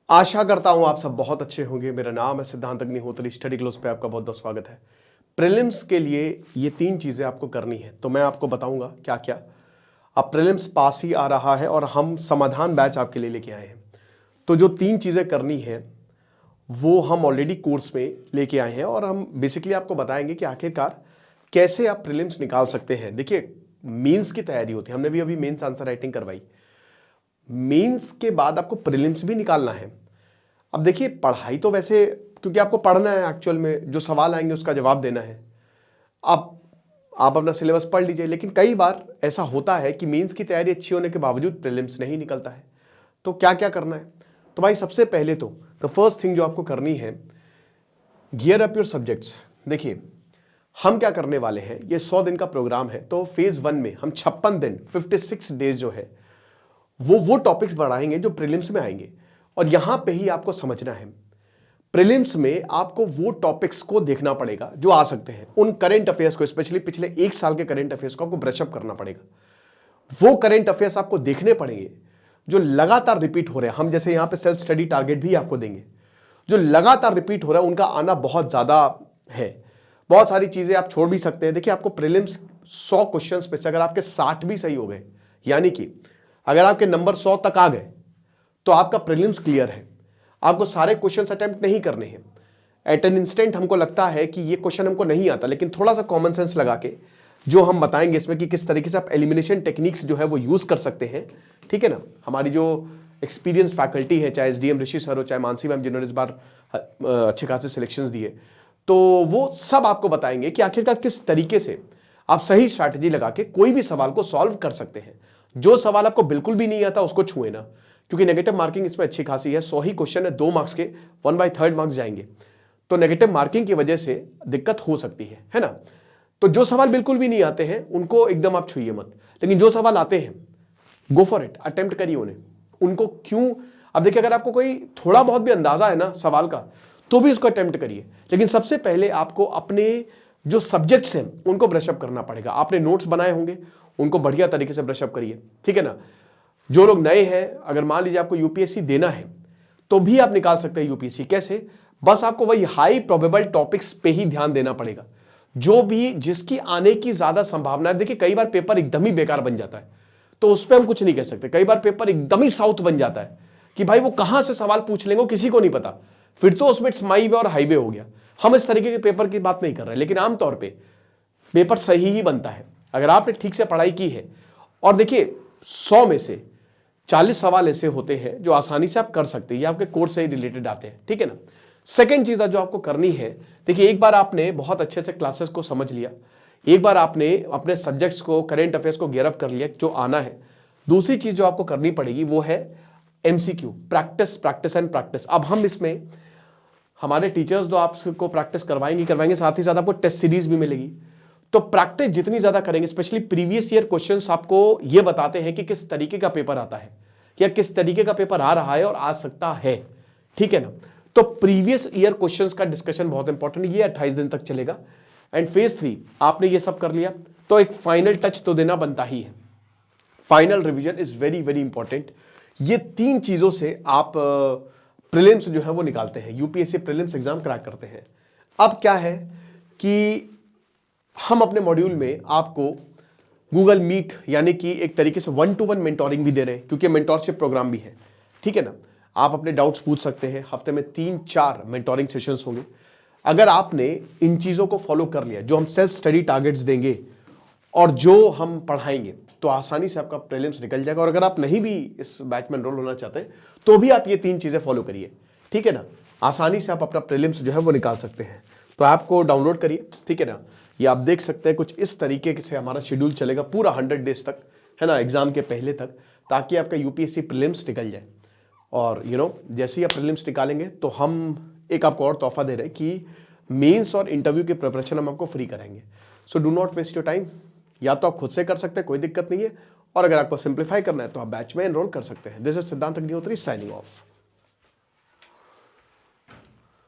आशा करता हूं आप सब बहुत अच्छे होंगे। मेरा नाम है सिद्धांत अग्निहोत्री। स्टडी क्लोज पे आपका बहुत बहुत स्वागत है। प्रीलिम्स के लिए ये 3 चीजें आपको करनी है, तो मैं आपको बताऊंगा क्या क्या। अब प्रीलिम्स पास ही आ रहा है और हम समाधान बैच आपके लिए लेके आए हैं। तो जो 3 चीजें करनी है वो हम ऑलरेडी कोर्स में लेके आए हैं और हम बेसिकली आपको बताएंगे कि आखिरकार कैसे आप प्रीलिम्स निकाल सकते हैं। देखिए, मेंस की तैयारी होती है, हमने भी अभी मेंस आंसर राइटिंग करवाई। मेंस के बाद आपको प्रीलिम्स भी निकालना है। अब देखिए, पढ़ाई तो वैसे, क्योंकि आपको पढ़ना है, एक्चुअल में जो सवाल आएंगे उसका जवाब देना है। आप अपना सिलेबस पढ़ लीजिए, लेकिन कई बार ऐसा होता है कि मेंस की तैयारी अच्छी होने के बावजूद प्रीलिम्स नहीं निकलता है। तो क्या क्या करना है? तो भाई सबसे पहले तो द फर्स्ट थिंग जो आपको करनी है, गियर अप योर सब्जेक्ट्स। देखिए, हम क्या करने वाले हैं, ये 100 दिन का प्रोग्राम है, तो फेज 1 में हम 56 दिन 56 डेज जो है वो टॉपिक्स बढ़ाएंगे जो प्रीलिम्स में आएंगे। और यहां पे ही आपको समझना है, प्रीलिम्स में आपको वो टॉपिक्स को देखना पड़ेगा जो आ सकते हैं। उन करंट अफेयर्स को, स्पेशली पिछले 1 साल के करंट अफेयर्स को आपको ब्रशअप करना पड़ेगा। वो करंट अफेयर्स आपको देखने पड़ेंगे जो लगातार रिपीट हो रहे हैं। हम जैसे यहां पे सेल्फ स्टडी टारगेट भी आपको देंगे, जो लगातार रिपीट हो रहा है, उनका आना बहुत ज्यादा है। बहुत सारी चीजें आप छोड़ भी सकते हैं। देखिए, आपको प्रीलिम्स 100 क्वेश्चन में से अगर आपके 60 भी सही हो गए, यानी कि अगर आपके नंबर 100 तक आ गए, तो आपका प्रीलिम्स क्लियर है। आपको सारे क्वेश्चंस अटेम्प्ट नहीं करने हैं। एट एन इंस्टेंट हमको लगता है कि ये क्वेश्चन हमको नहीं आता, लेकिन थोड़ा सा कॉमन सेंस लगा के जो हम बताएंगे इसमें कि किस तरीके से आप एलिमिनेशन टेक्निक्स जो है वो यूज कर सकते हैं, ठीक है ना। हमारी जो एक्सपीरियंस फैकल्टी है, चाहे एसडीएम ऋषि सर हो, चाहे मानसी मैम जिन्होंने इस बार अच्छे खासे सिलेक्शंस दिए, तो वो सब आपको बताएंगे कि आखिरकार किस तरीके से आप सही स्ट्रैटेजी लगा के कोई भी सवाल को सॉल्व कर सकते हैं। जो सवाल आपको बिल्कुल भी नहीं आता उसको छुए ना, क्योंकि नेगेटिव मार्किंग इसमें अच्छी खासी है। 100 ही क्वेश्चन है, 2 मार्क्स के 1/3 मार्क्स जाएंगे, तो नेगेटिव मार्किंग की वजह से दिक्कत हो सकती है ना। तो जो सवाल बिल्कुल भी नहीं आते हैं उनको एकदम आप छुइए मत, लेकिन जो सवाल आते हैं गो फॉर इट, अटेम्प्ट करिए उन्हें। उनको क्यों, अब देखिए, अगर आपको कोई थोड़ा बहुत भी अंदाजा है ना सवाल का, तो भी उसको अटेम्प्ट करिए। लेकिन सबसे पहले आपको अपने जो सब्जेक्ट्स हैं उनको ब्रशअप करना पड़ेगा। आपने नोट्स बनाए होंगे, उनको बढ़िया तरीके से ब्रशअप करिए, ठीक है ना। जो लोग नए हैं, अगर मान लीजिए आपको यूपीएससी देना है, तो भी आप निकाल सकते हैं यूपीएससी। कैसे? बस आपको वही हाई प्रोबेबल टॉपिक्स पे ही ध्यान देना पड़ेगा, जो भी जिसकी आने की ज्यादा संभावना है। देखिए, कई बार पेपर एकदम ही बेकार बन जाता है, तो उस पर हम कुछ नहीं कह सकते। कई बार पेपर एकदम ही साउथ बन जाता है कि भाई वो कहां से सवाल पूछ लेंगे किसी को नहीं पता, फिर तो उसमें स्माई वे और हाईवे हो गया। हम इस तरीके के पेपर की बात नहीं कर रहे, लेकिन आमतौर पर पेपर सही ही बनता है अगर आपने ठीक से पढ़ाई की है। और देखिए, 100 में से 40 सवाल ऐसे होते हैं जो आसानी से आप कर सकते हैं, ये आपके कोर्स से ही रिलेटेड आते हैं, ठीक है ना। सेकंड चीज जो आपको करनी है, देखिए, एक बार आपने बहुत अच्छे से क्लासेस को समझ लिया, एक बार आपने अपने सब्जेक्ट्स को, करंट अफेयर्स को गियर अप कर लिया जो आना है। दूसरी चीज जो आपको करनी पड़ेगी वो है MCQ, practice practice and practice. अब हम इसमें हमारे टीचर्स तो आपको प्रैक्टिस करवाएंगे, साथ ही साथ आपको टेस्ट सीरीज भी मिलेगी। तो प्रैक्टिस जितनी ज्यादा करेंगे, स्पेशली प्रीवियस ईयर क्वेश्चंस आपको ये बताते हैं कि किस तरीके का पेपर आता है या किस तरीके का पेपर आ रहा है और आ सकता है, ठीक है ना। तो प्रीवियस ईयर क्वेश्चंस का डिस्कशन बहुत इंपॉर्टेंट, ये 28 दिन तक चलेगा। एंड फेज 3 आपने ये सब कर लिया, तो एक फाइनल टच तो देना बनता ही है। Final revision is very very important. ये 3 चीजों से आप प्रीलिम्स जो है वो निकालते हैं, यूपीएससी प्रीलिम्स एग्जाम क्रैक करते हैं। अब क्या है कि हम अपने मॉड्यूल में आपको गूगल मीट, यानी कि एक तरीके से 1-to-1 मेंटोरिंग भी दे रहे हैं, क्योंकि मेंटोरशिप प्रोग्राम भी है, ठीक है ना। आप अपने डाउट्स पूछ सकते हैं, हफ्ते में 3-4 मेंटोरिंग सेशंस होंगे। अगर आपने इन चीजों को फॉलो कर लिया, जो हम सेल्फ स्टडी टारगेट्स देंगे और जो हम पढ़ाएंगे, तो आसानी से आपका प्रीलिम्स निकल जाएगा। और अगर आप नहीं भी इस बैच में एनरोल होना चाहते तो भी आप ये 3 चीजें फॉलो करिए, ठीक है ना। आसानी से आप अपना प्रीलिम्स जो है वो निकाल सकते हैं। तो ऐप को डाउनलोड करिए, ठीक है ना। ये आप देख सकते हैं, कुछ इस तरीके से हमारा शेड्यूल चलेगा पूरा 100 डेज तक, है ना, एग्जाम के पहले तक, ताकि आपका यूपीएससी प्रीलिम्स निकल जाए। और जैसे ही आप प्रीलिम्स निकालेंगे तो हम एक आपको और तोहफा दे रहे हैं कि मेंस और इंटरव्यू की प्रिपरेशन हम आपको फ्री कराएंगे। So do not waste your time. या तो आप खुद से कर सकते हैं, कोई दिक्कत नहीं है, और अगर आपको सिंप्लीफाई करना है तो आप बैच में एनरोल कर सकते हैं। दिस इज सिद्धांत अग्निहोत्री साइनिंग ऑफ।